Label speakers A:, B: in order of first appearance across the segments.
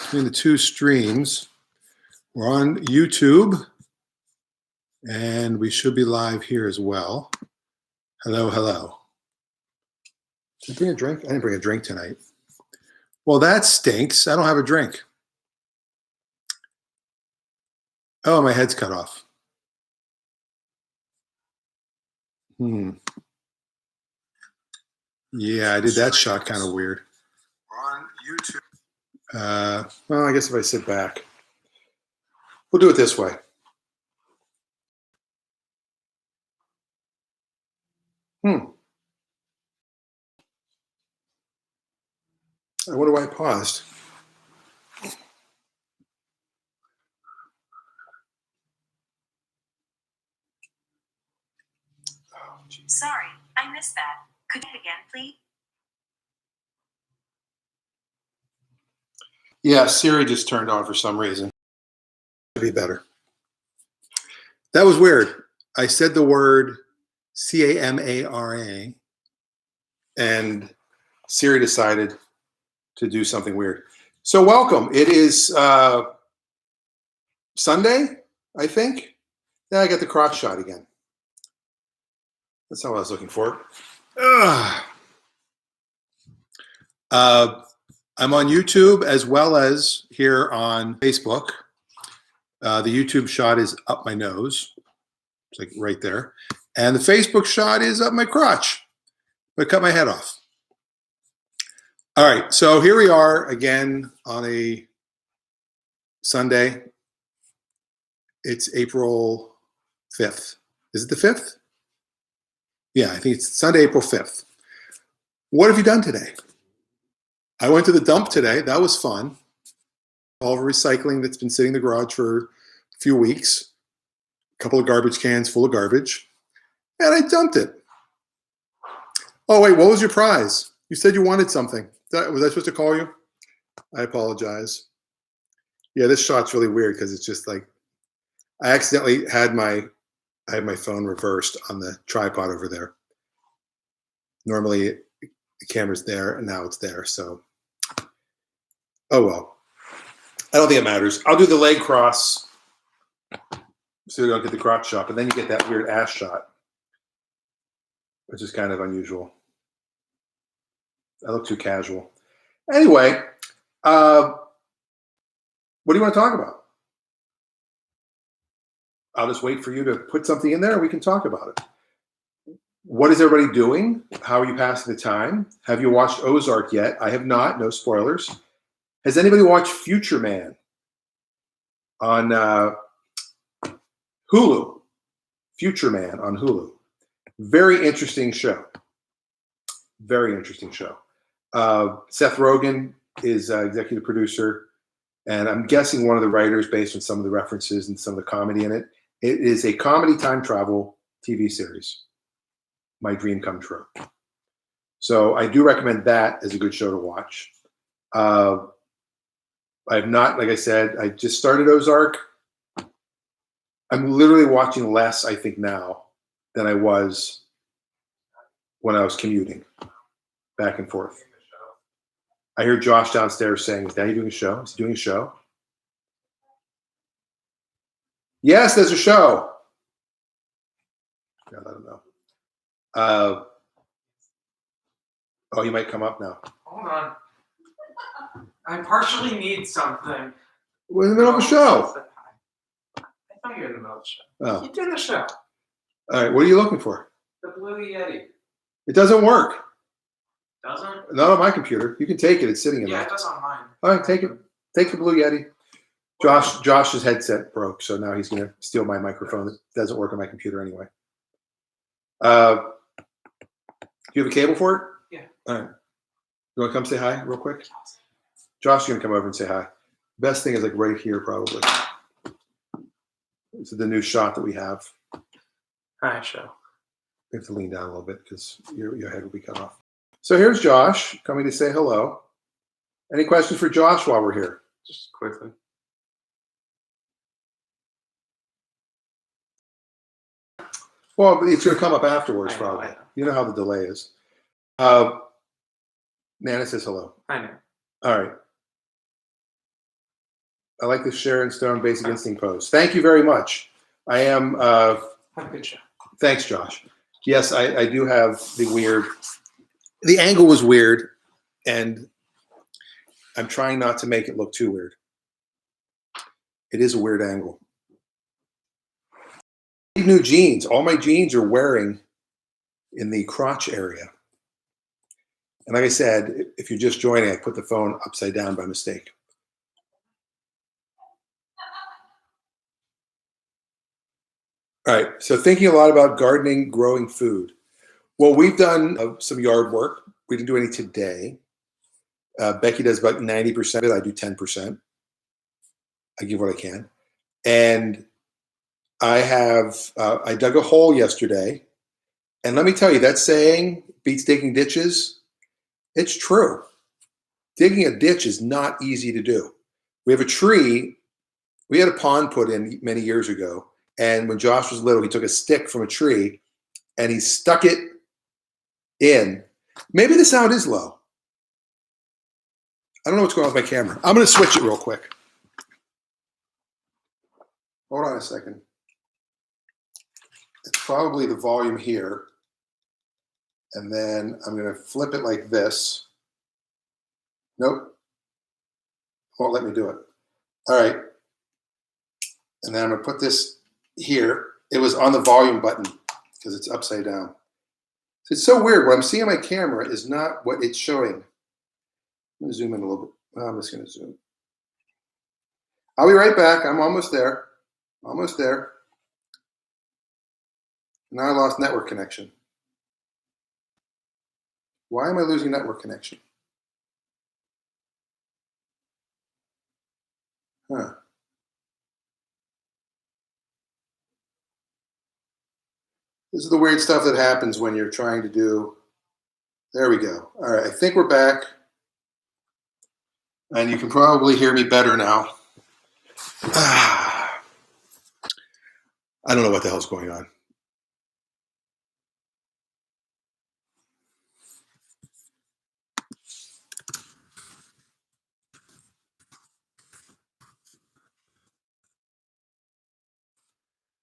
A: between the two streams. We're on YouTube, and we should be live here as well. Hello, hello. Did I bring a drink? I didn't bring a drink tonight. Well, that stinks. I don't have a drink. Oh, my head's cut off. Yeah, I did that shot kind of weird. We're on YouTube. Well, I guess if I sit back. We'll do it this way. I wonder why I paused.
B: Sorry, I missed that. Could you again, please?
A: Yeah, Siri just turned on for some reason. Be better. That was weird. I said the word CAMARA, and Siri decided to do something weird. So welcome. It is Sunday, I think. Yeah, I got the crotch shot again. That's not what I was looking for. I'm on YouTube as well as here on Facebook. The YouTube shot is up my nose. It's like right there. And the Facebook shot is up my crotch. I cut my head off. All right, so here we are again on a Sunday. It's April 5th. Is it the 5th? Yeah, I think it's Sunday, April 5th. What have you done today? I went to the dump today. That was fun. All the recycling that's been sitting in the garage for a few weeks. A couple of garbage cans full of garbage. And I dumped it. Oh, wait, what was your prize? You said you wanted something. Was I supposed to call you? I apologize. Yeah, this shot's really weird because it's just like, I accidentally had my phone reversed on the tripod over there. Normally the camera's there and now it's there, so. Oh well. I don't think it matters. I'll do the leg cross so you don't get the crotch shot, but then you get that weird ass shot, which is kind of unusual. I look too casual. Anyway, what do you want to talk about? I'll just wait for you to put something in there and we can talk about it. What is everybody doing? How are you passing the time? Have you watched Ozark yet? I have not. No spoilers. Has anybody watched Future Man on Hulu? Future Man on Hulu. Very interesting show. Very interesting show. Seth Rogen is executive producer, and I'm guessing one of the writers based on some of the references and some of the comedy in it. It is a comedy time travel TV series. My dream come true. So I do recommend that as a good show to watch. I have not, like I said, I just started Ozark. I'm literally watching less, I think, now than I was when I was commuting back and forth. I hear Josh downstairs saying, is Daddy doing a show? Is he doing a show? Yes, there's a show. Yeah, I don't know. Oh, you might come up now.
C: Hold on. I partially need something.
A: We're in the middle of a show.
C: I thought you were in the middle of the show.
A: Oh.
C: You did the show.
A: All right, what are you looking for?
C: The Blue Yeti.
A: It doesn't work.
C: Doesn't?
A: Not on my computer. You can take it. It's sitting in there.
C: Yeah, it does on mine.
A: All right, take it. Take the Blue Yeti. Josh's headset broke, so now he's going to steal my microphone. It doesn't work on my computer anyway. Do you have a cable for it?
C: Yeah.
A: All right. You want to come say hi real quick? Josh is going to come over and say hi. Best thing is like right here, probably. This is the new shot that we have.
C: Hi, show.
A: You have to lean down a little bit because your head will be cut off. So here's Josh coming to say hello. Any questions for Josh while we're here?
C: Just quickly.
A: Well, it's going to come up afterwards,
C: I know,
A: probably.
C: I know.
A: You know how the delay is. Nana says hello.
C: I know.
A: All right. I like the Sharon Stone Basic Instinct pose. Thank you very much. I am.
C: Have a good show.
A: Thanks, Josh. Yes, I do have the weird. The angle was weird, and I'm trying not to make it look too weird. It is a weird angle. New jeans. All my jeans are wearing in the crotch area. And like I said, if you're just joining, I put the phone upside down by mistake. All right, so thinking a lot about gardening, growing food. Well, we've done some yard work. We didn't do any today. Becky does about 90% of it. I do 10%. I give what I can. And I dug a hole yesterday. And let me tell you, that saying, beats digging ditches, it's true. Digging a ditch is not easy to do. We have a tree. We had a pond put in many years ago. And when Josh was little, he took a stick from a tree and he stuck it in. Maybe the sound is low. I don't know what's going on with my camera. I'm going to switch it real quick. Hold on a second. It's probably the volume here. And then I'm going to flip it like this. Nope. Won't let me do it. All right. And then I'm going to put this here. It was on the volume button because it's upside down. It's so weird. What I'm seeing on my camera is not what it's showing. I'm going to zoom in a little bit. Oh, I'm just going to zoom. I'll be right back. I'm almost there. Almost there. Now I lost network connection. Why am I losing network connection? Huh. This is the weird stuff that happens when you're trying to do. There we go. All right, I think we're back. And you can probably hear me better now. I don't know what the hell's going on.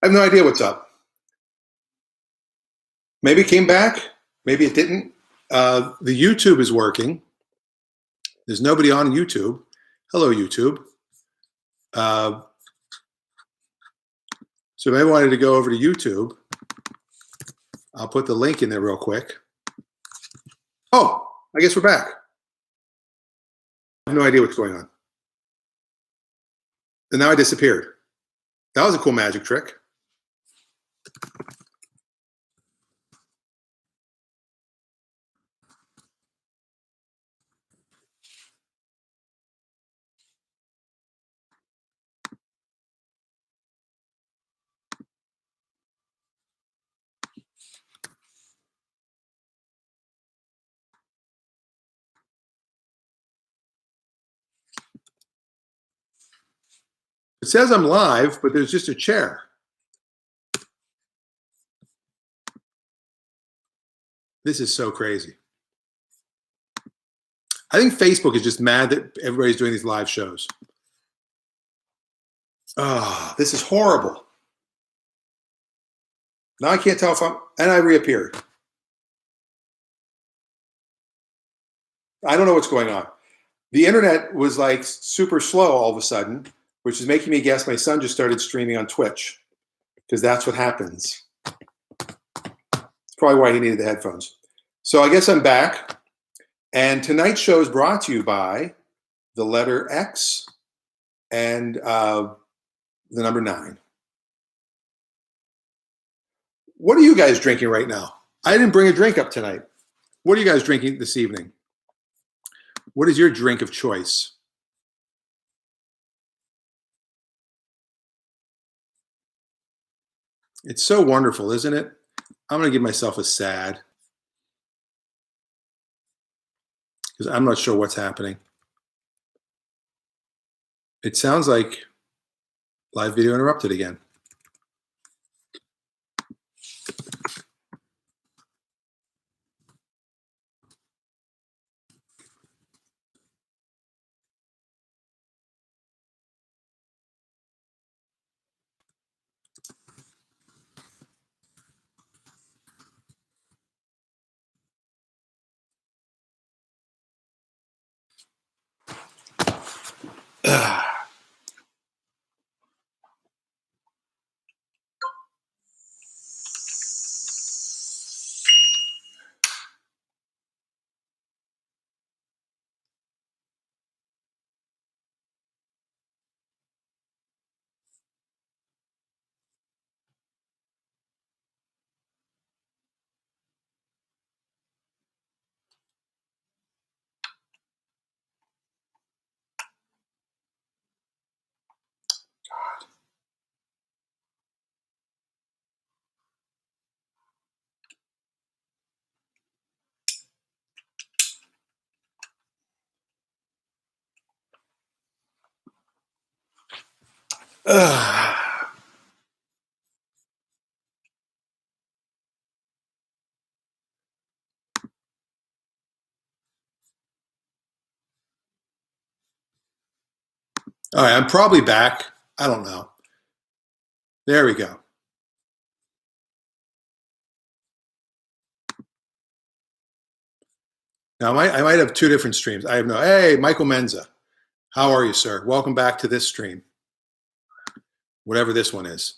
A: I have no idea what's up. Maybe it came back. Maybe it didn't. The YouTube is working. There's nobody on YouTube. Hello, YouTube. So if I wanted to go over to YouTube, I'll put the link in there real quick. Oh, I guess we're back. I have no idea what's going on. And now I disappeared. That was a cool magic trick. It says I'm live, but there's just a chair. This is so crazy. I think Facebook is just mad that everybody's doing these live shows. Oh, this is horrible. Now I can't tell if and I reappeared. I don't know what's going on. The internet was like super slow all of a sudden, which is making me guess my son just started streaming on Twitch because that's what happens. It's probably why he needed the headphones. So I guess I'm back. And tonight's show is brought to you by the letter X and the number 9. What are you guys drinking right now? I didn't bring a drink up tonight. What are you guys drinking this evening? What is your drink of choice? It's so wonderful, isn't it? I'm going to give myself a sad because I'm not sure what's happening. It sounds like live video interrupted again. Ugh. All right, I'm probably back. I don't know. There we go. Now, I might have two different streams. I have no. Hey, Michael Menza. How are you, sir? Welcome back to this stream. Whatever this one is.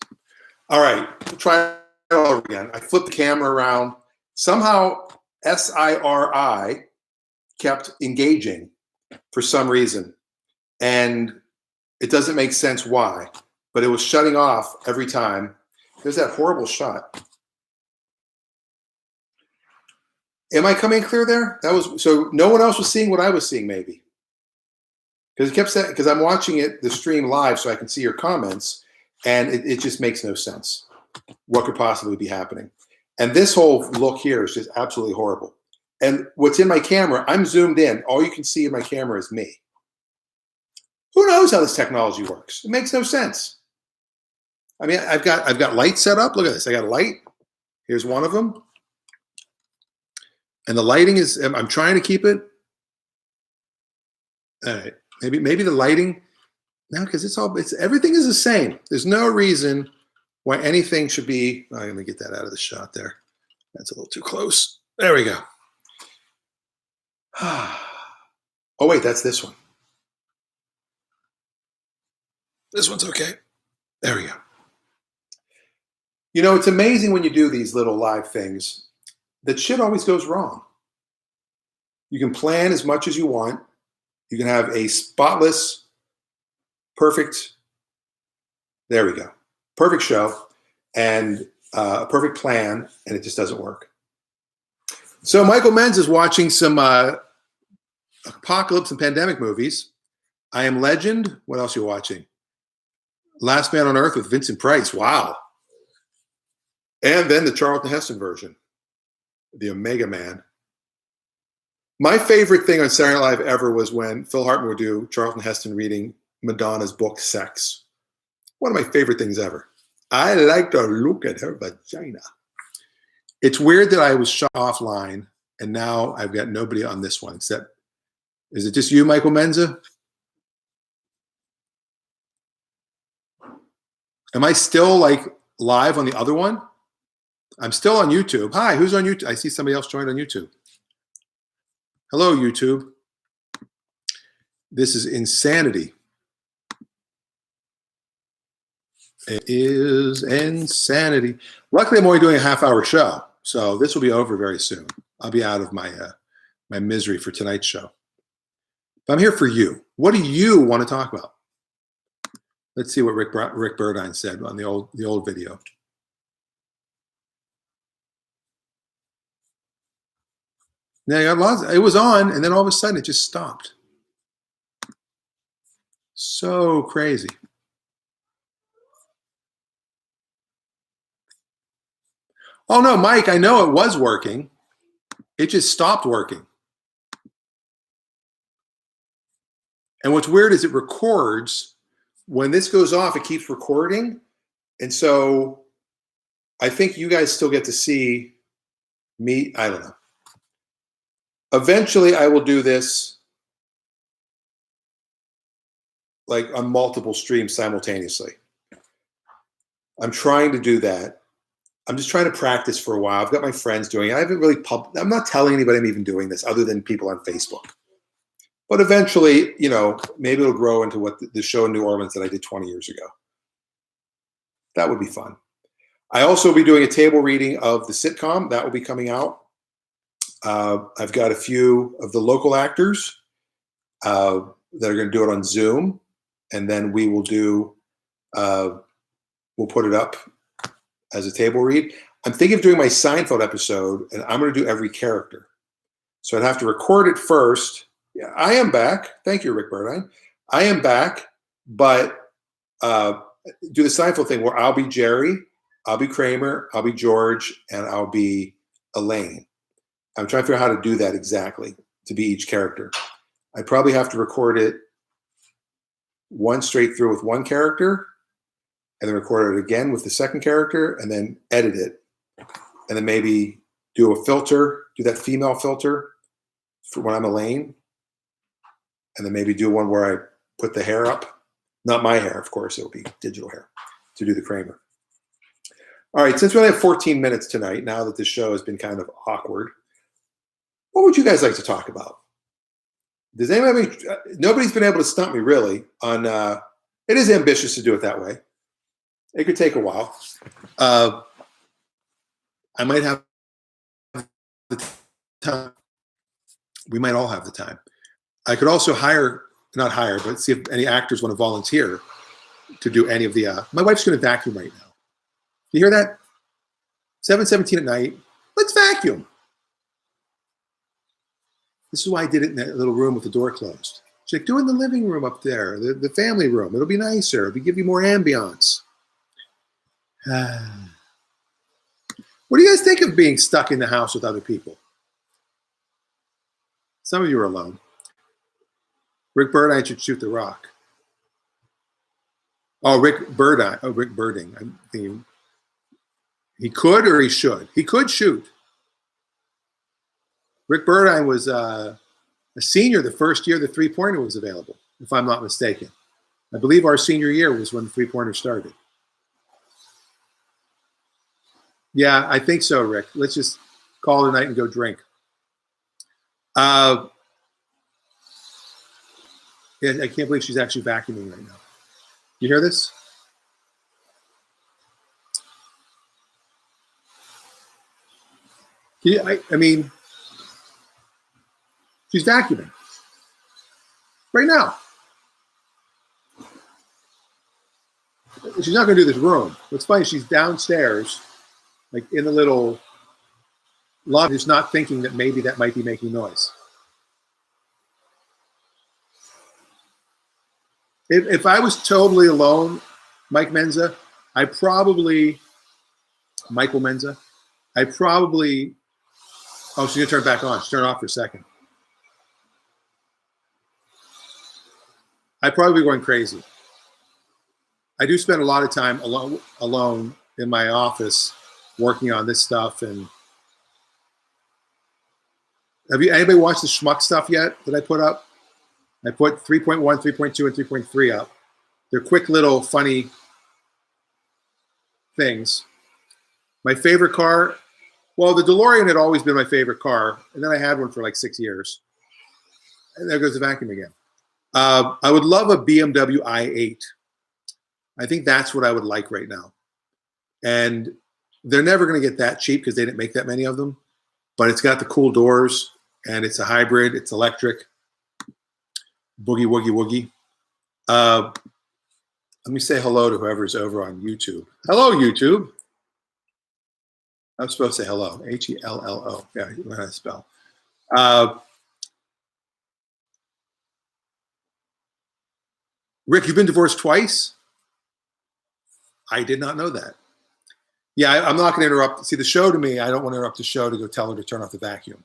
A: All right, we'll try it all over again. I flipped the camera around. Somehow, SIRI kept engaging for some reason. And it doesn't make sense why, but it was shutting off every time. There's that horrible shot. Am I coming clear there? That was so no one else was seeing what I was seeing, maybe. Because it kept saying, because I'm watching it, the stream live, so I can see your comments, and it just makes no sense. What could possibly be happening? And this whole look here is just absolutely horrible. And what's in my camera, I'm zoomed in. All you can see in my camera is me. Who knows how this technology works? It makes no sense. I mean, I've got lights set up. Look at this. I got a light. Here's one of them. And the lighting is, I'm trying to keep it. All right. Maybe the lighting, no, because everything is the same. There's no reason why anything should be, let me get that out of the shot there. That's a little too close. There we go. Oh, wait, that's this one. This one's okay. There we go. You know, it's amazing when you do these little live things that shit always goes wrong. You can plan as much as you want. You can have a spotless, perfect, there we go, perfect show and a perfect plan, and it just doesn't work. So Michael Menz is watching some apocalypse and pandemic movies. I Am Legend. What else are you watching? Last Man on Earth with Vincent Price. Wow. And then the Charlton Heston version, the Omega Man. My favorite thing on Saturday Night Live ever was when Phil Hartman would do Charlton Heston reading Madonna's book, Sex. One of my favorite things ever. I like to look at her vagina. It's weird that I was shut offline, and now I've got nobody on this one except, is it just you, Michael Menza? Am I still like live on the other one? I'm still on YouTube. Hi, who's on YouTube? I see somebody else joined on YouTube. Hello, YouTube. This is insanity. It is insanity. Luckily, I'm only doing a half-hour show, so this will be over very soon. I'll be out of my my misery for tonight's show. But I'm here for you. What do you want to talk about? Let's see what Rick Burdine said on the old video. Yeah, it was on, and then all of a sudden it just stopped. So crazy. Oh no, Mike, I know it was working. It just stopped working. And what's weird is it records. When this goes off, it keeps recording. And so I think you guys still get to see me. I don't know. Eventually, I will do this like on multiple streams simultaneously. I'm trying to do that. I'm just trying to practice for a while. I've got my friends doing it. I haven't really I'm not telling anybody I'm even doing this other than people on Facebook. But eventually, maybe it'll grow into what the show in New Orleans that I did 20 years ago. That would be fun. I also will be doing a table reading of the sitcom. That will be coming out. I've got a few of the local actors that are going to do it on Zoom. And then we will we'll put it up as a table read. I'm thinking of doing my Seinfeld episode, and I'm going to do every character. So I'd have to record it first. Yeah, I am back. Thank you, Rick Burdine. I am back, but do the Seinfeld thing where I'll be Jerry, I'll be Kramer, I'll be George, and I'll be Elaine. I'm trying to figure out how to do that exactly to be each character. I probably have to record it one straight through with one character, and then record it again with the second character, and then edit it, and then maybe do a filter, do that female filter for when I'm Elaine, and then maybe do one where I put the hair up. Not my hair, of course, it'll be digital hair to do the Kramer. All right, since we only have 14 minutes tonight, now that this show has been kind of awkward, what would you guys like to talk about? Does anybody? Nobody's been able to stump me really on. It is ambitious to do it that way. It could take a while. I might have the time. We might all have the time. I could also not hire, but see if any actors want to volunteer to do any of the. My wife's going to vacuum right now. You hear that? 7:17 at night. Let's vacuum. This is why I did it in that little room with the door closed. She's like, do it in the living room up there, the family room. It'll be nicer. It'll give you more ambiance. What do you guys think of being stuck in the house with other people? Some of you are alone. Rick Burdine should shoot the rock. Oh, Rick Burdine. Oh, Rick Birding. I'm thinking he could or he should. He could shoot. Rick Burdine was a senior the first year the three-pointer was available, if I'm not mistaken. I believe our senior year was when the three-pointer started. Yeah, I think so, Rick. Let's just call it a night and go drink. Yeah, I can't believe she's actually vacuuming right now. You hear this? Yeah, I mean, she's vacuuming right now. She's not going to do this room. What's funny, she's downstairs, like in the little lobby, just not thinking that maybe that might be making noise. If I was totally alone, Michael Menza, oh, she's going to turn it back on. She's turned it off for a second. I'd probably be going crazy. I do spend a lot of time alone in my office working on this stuff. And have anybody watched the schmuck stuff yet that I put up? I put 3.1, 3.2, and 3.3 up. They're quick little funny things. My favorite car, well, the DeLorean had always been my favorite car. And then I had one for like 6 years. And there goes the vacuum again. I would love a BMW i8. I think that's what I would like right now. And they're never going to get that cheap because they didn't make that many of them. But it's got the cool doors, and it's a hybrid. It's electric. Boogie, woogie, woogie. Let me say hello to whoever's over on YouTube. Hello, YouTube. I'm supposed to say hello. Hello. Yeah, you know how to spell. Rick, you've been divorced twice? I did not know that. Yeah, I'm not going to interrupt. See, the show to me, I don't want to interrupt the show to go tell her to turn off the vacuum.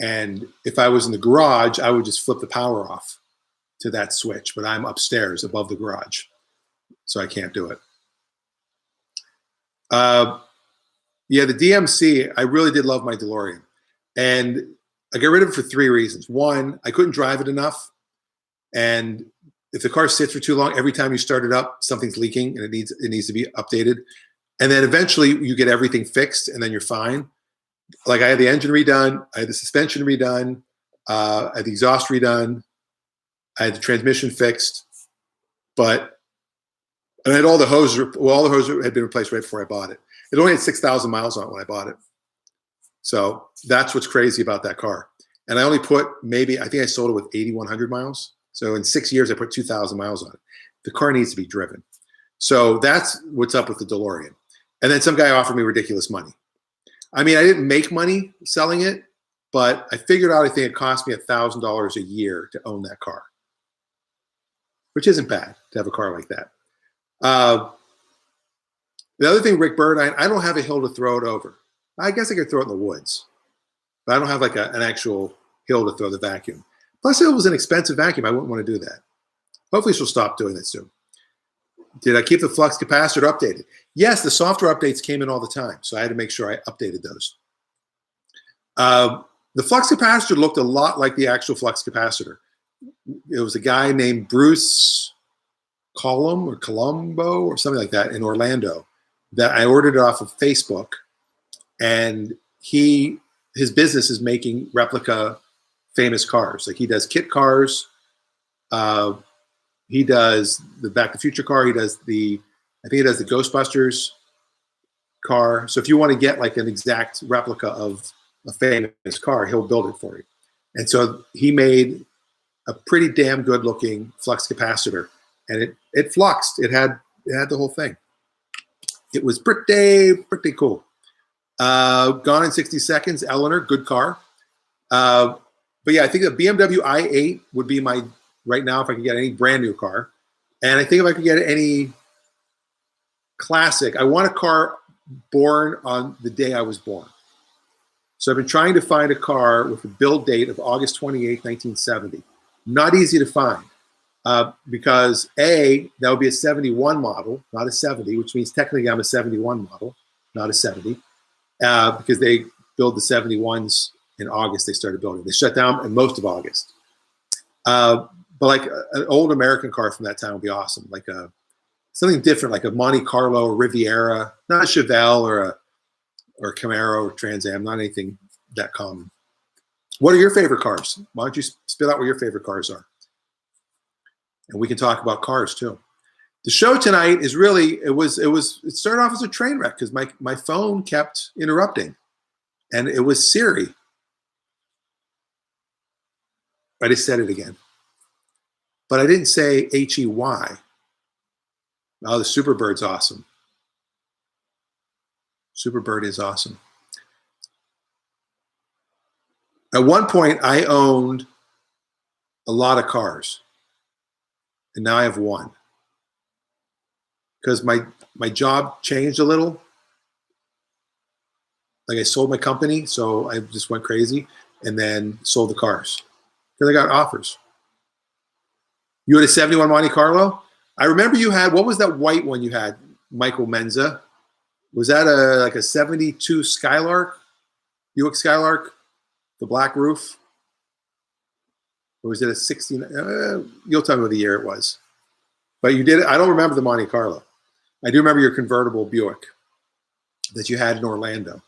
A: And if I was in the garage, I would just flip the power off to that switch. But I'm upstairs above the garage, so I can't do it. Yeah, the DMC, I really did love my DeLorean. And I got rid of it for 3 reasons. One, I couldn't drive it enough. And if the car sits for too long, every time you start it up, something's leaking and it needs to be updated. And then eventually you get everything fixed and then you're fine. Like I had the engine redone, I had the suspension redone. I had the exhaust redone. I had the transmission fixed, but I had all the hoses. Well, all the hoses had been replaced right before I bought it. It only had 6,000 miles on it when I bought it. So that's what's crazy about that car. And I only put I think I sold it with 8,100 miles. So in 6 years, I put 2,000 miles on it. The car needs to be driven. So that's what's up with the DeLorean. And then some guy offered me ridiculous money. I mean, I didn't make money selling it, but I figured out I think it cost me $1,000 a year to own that car, which isn't bad to have a car like that. The other thing, Rick Bird, I don't have a hill to throw it over. I guess I could throw it in the woods, but I don't have like an actual hill to throw the vacuum. Plus, if it was an expensive vacuum, I wouldn't want to do that. Hopefully, she'll stop doing that soon. Did I keep the flux capacitor updated? Yes, the software updates came in all the time, so I had to make sure I updated those. The flux capacitor looked a lot like the actual flux capacitor. It was a guy named Bruce Colombo or something like that in Orlando that I ordered it off of Facebook, and his business is making replica famous cars. Like he does kit cars. He does the Back to the Future car. I think he does the Ghostbusters car. So if you want to get like an exact replica of a famous car, he'll build it for you. And so he made a pretty damn good looking flux capacitor, and it fluxed. It had the whole thing. It was pretty cool. Gone in 60 seconds. Eleanor, good car. But yeah, I think the BMW i8 would be my right now if I could get any brand new car. And I think if I could get any classic, I want a car born on the day I was born. So I've been trying to find a car with a build date of August 28, 1970. Not easy to find because that would be a 71 model, not a 70, which means technically I'm a 71 model, not a 70, because they build the 71s in August. They started building. They shut down in most of August. But like an old American car from that time would be awesome, like something different, like a Monte Carlo or Riviera, not a Chevelle or a Camaro or Trans Am, not anything that common. What are your favorite cars? Why don't you spit out what your favorite cars are? And we can talk about cars too. The show tonight is really, it started off as a train wreck because my phone kept interrupting, and it was Siri. I just said it again. But I didn't say H-E-Y. Oh, the Superbird's awesome. Superbird is awesome. At one point, I owned a lot of cars, and now I have one. Because my job changed a little. Like I sold my company, so I just went crazy, and then sold the cars. Because I got offers. You had a 71 Monte Carlo? I remember you had, what was that white one you had, Michael Menza? Was that like a 72 Skylark? Buick Skylark? The black roof? Or was it a 69? You'll tell me what the year it was. But you did it. I don't remember the Monte Carlo. I do remember your convertible Buick that you had in Orlando.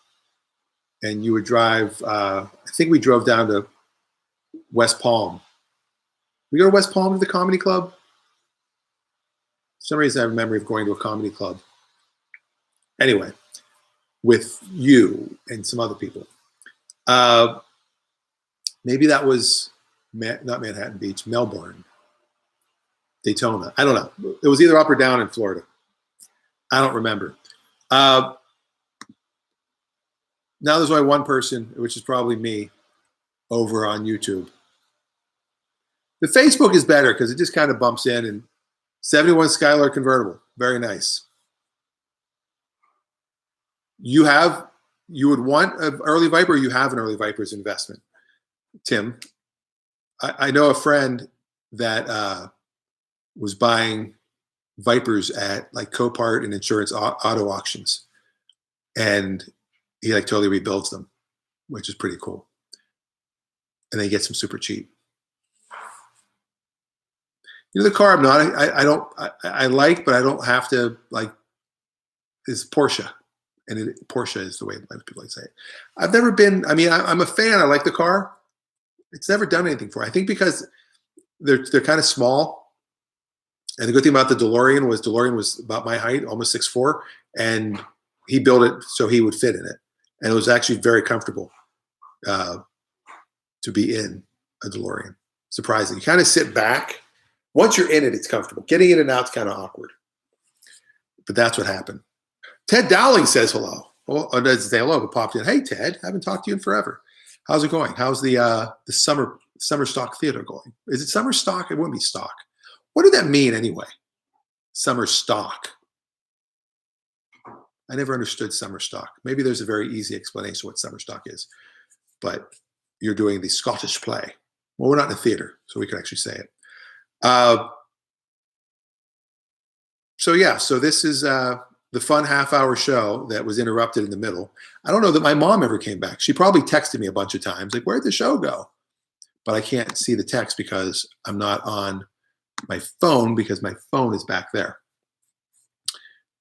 A: And you would drive, I think we drove down to West Palm. We go to West Palm to the comedy club? For some reason I have a memory of going to a comedy club. Anyway, with you and some other people. Maybe that was not Manhattan Beach, Melbourne, Daytona. I don't know. It was either up or down in Florida. I don't remember. Now there's only one person, which is probably me, over on YouTube. The Facebook is better because it just kind of bumps in, and 71 Skylark convertible. Very nice. You would want an early Viper, or you have an early Viper's investment, Tim. I know a friend that was buying Vipers at like Copart and insurance auto auctions, and he like totally rebuilds them, which is pretty cool. And then he gets them super cheap. You know, the car I'm not, I like, but I don't have to like, is Porsche. And Porsche is the way most people like to say it. I've never been, I mean, I'm a fan. I like the car. It's never done anything for. I think because they're kind of small. And the good thing about the DeLorean was about my height, almost 6'4", and he built it so he would fit in it. And it was actually very comfortable to be in a DeLorean. Surprising. You kind of sit back. Once you're in it, it's comfortable. Getting in and out is kind of awkward. But that's what happened. Ted Dowling says hello. Well, doesn't say hello, but popped in. Hey, Ted, haven't talked to you in forever. How's it going? How's the summer stock theater going? Is it summer stock? It wouldn't be stock. What did that mean anyway? Summer stock. I never understood summer stock. Maybe there's a very easy explanation of what summer stock is. But you're doing the Scottish play. Well, we're not in a theater, so we can actually say it. So this is the fun half-hour show that was interrupted in the middle. I don't know that my mom ever came back. She probably texted me a bunch of times, like, where'd the show go? But I can't see the text because I'm not on my phone because my phone is back there.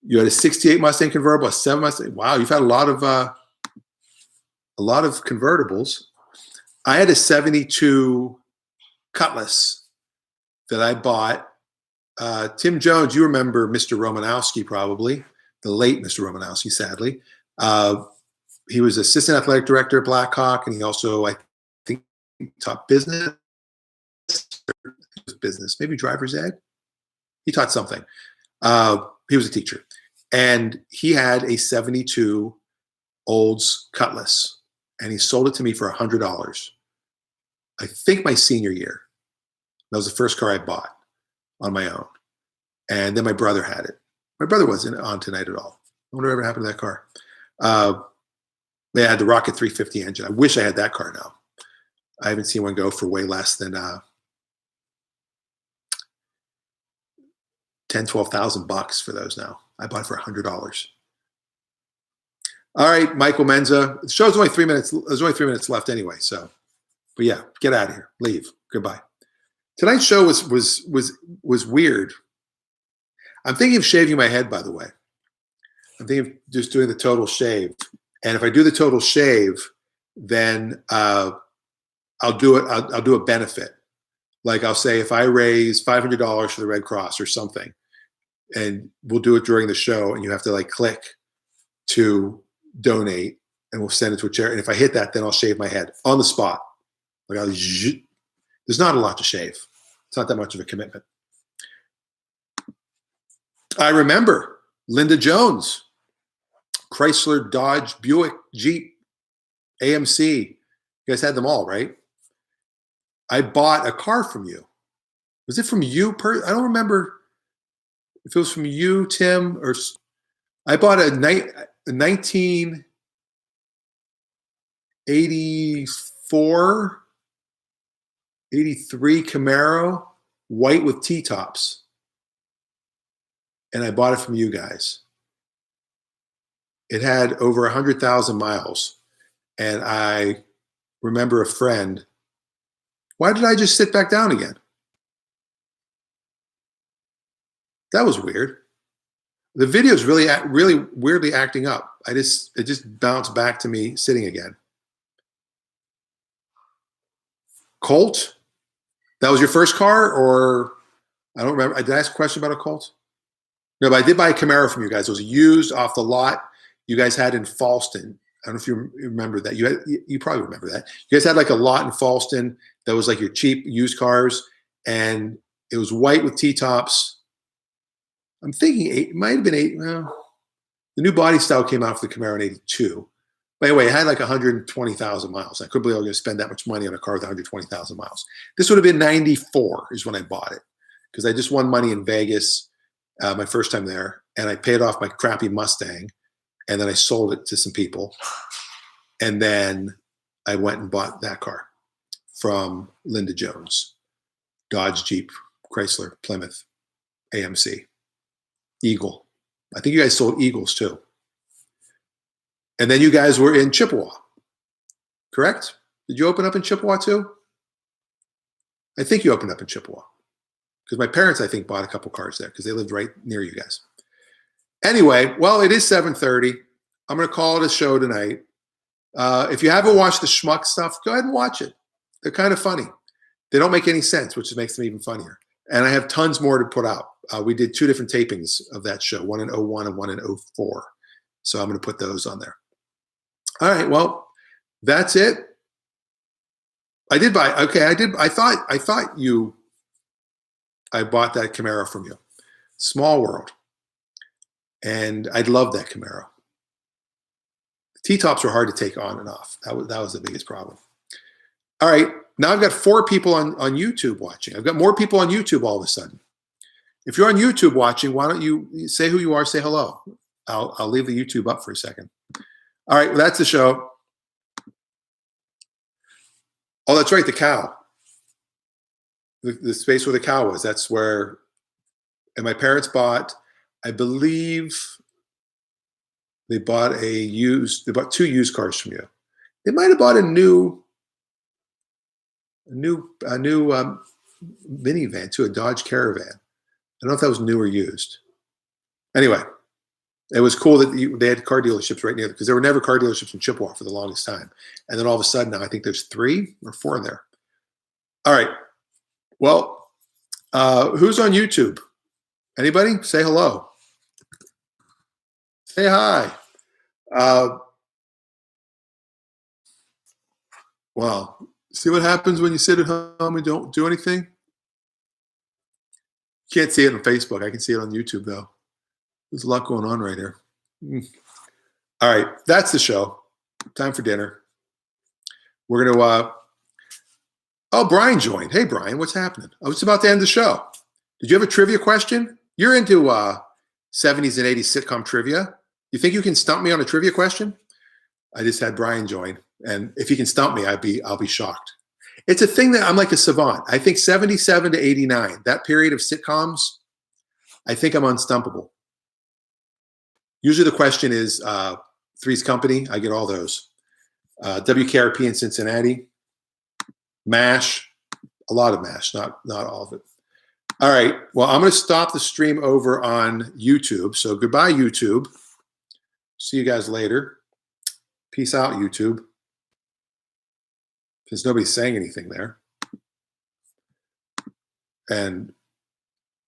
A: You had a 68 Mustang convertible, a 7 Mustang. Wow, you've had a lot of convertibles. I had a 72 Cutlass that I bought. Tim Jones, you remember Mr. Romanowski probably, the late Mr. Romanowski, sadly. He was assistant athletic director at Blackhawk, and he also, I think, taught business, maybe driver's ed. He taught something. He was a teacher. And he had a 72 Olds Cutlass, and he sold it to me for $100. I think my senior year. That was the first car I bought on my own. And then my brother had it. My brother wasn't on tonight at all. I wonder what happened to that car. They had the Rocket 350 engine. I wish I had that car now. I haven't seen one go for way less than $10,000-12,000 for those now. I bought it for $100. All right, Michael Menza. The show's only 3 minutes. There's only 3 minutes left anyway. So, but yeah, get out of here. Leave. Goodbye. Tonight's show was weird. I'm thinking of shaving my head, by the way. I'm thinking of just doing the total shave. And if I do the total shave, then I'll do it. I'll do a benefit. Like I'll say, if I raise $500 for the Red Cross or something, and we'll do it during the show, and you have to like click to donate, and we'll send it to a charity. And if I hit that, then I'll shave my head on the spot. Like there's not a lot to shave. It's not that much of a commitment. I remember Linda Jones, Chrysler, Dodge, Buick, Jeep, AMC. You guys had them all, right? I bought a car from you. Was it from you? I don't remember if it was from you, Tim, or I bought a 1984, 83 Camaro, white with T-tops. And I bought it from you guys. It had over 100,000 miles. And I remember a friend. Why did I just sit back down again? That was weird. The video is really weirdly acting up. It just bounced back to me sitting again. Colt? That was your first car, or I don't remember. Did I ask a question about a Colt? No, but I did buy a Camaro from you guys. It was used off the lot you guys had in Falston. I don't know if you remember that. You probably remember that. You guys had like a lot in Falston that was like your cheap used cars, and it was white with T-tops. I'm thinking it might have been 8. Well, the new body style came out for the Camaro in 82. But anyway, it had like 120,000 miles. I couldn't believe I was going to spend that much money on a car with 120,000 miles. This would have been 94 is when I bought it, because I just won money in Vegas my first time there, and I paid off my crappy Mustang, and then I sold it to some people, and then I went and bought that car from Linda Jones, Dodge, Jeep, Chrysler, Plymouth, AMC, Eagle. I think you guys sold Eagles too. And then you guys were in Chippewa, correct? Did you open up in Chippewa too? I think you opened up in Chippewa, because my parents, I think, bought a couple cars there because they lived right near you guys. Anyway, well, it is 7:30. I'm going to call it a show tonight. If you haven't watched the Schmuck stuff, go ahead and watch it. They're kind of funny. They don't make any sense, which makes them even funnier. And I have tons more to put out. We did 2 different tapings of that show, one in 01 and one in 04. So I'm going to put those on there. All right, well, that's it. I did buy. Okay, I did. I thought I bought that Camaro from you. Small world. And I'd love that Camaro. T-tops were hard to take on and off. That was the biggest problem. All right, now I've got 4 people on YouTube watching. I've got more people on YouTube all of a sudden. If you're on YouTube watching, why don't you say who you are, say hello. I'll leave the YouTube up for a second. All right, well, that's the show. Oh, that's right, the cow. The space where the cow was. That's where, and my parents bought, I believe they bought 2 used cars from you. They might have bought a new minivan too, a Dodge Caravan. I don't know if that was new or used. Anyway, it was cool that they had car dealerships right near there because there were never car dealerships in Chippewa for the longest time. And then all of a sudden now I think there's 3 or 4 in there. All right. Well, who's on YouTube? Anybody? Say hello. Say hi. Well, see what happens when you sit at home and don't do anything? Can't see it on Facebook. I can see it on YouTube, though. There's a lot going on right here. All right, that's the show. Time for dinner. We're going to oh, Brian joined. Hey, Brian, what's happening? I was about to end the show. Did you have a trivia question? You're into 70s and 80s sitcom trivia. You think you can stump me on a trivia question? I just had Brian join. And if he can stump me, I'll be shocked. It's a thing that I'm like a savant. I think 77 to 89, that period of sitcoms, I think I'm unstumpable. Usually the question is Three's Company. I get all those. WKRP in Cincinnati. MASH. A lot of MASH, not all of it. All right. Well, I'm going to stop the stream over on YouTube. So goodbye, YouTube. See you guys later. Peace out, YouTube. Since nobody's saying anything there. And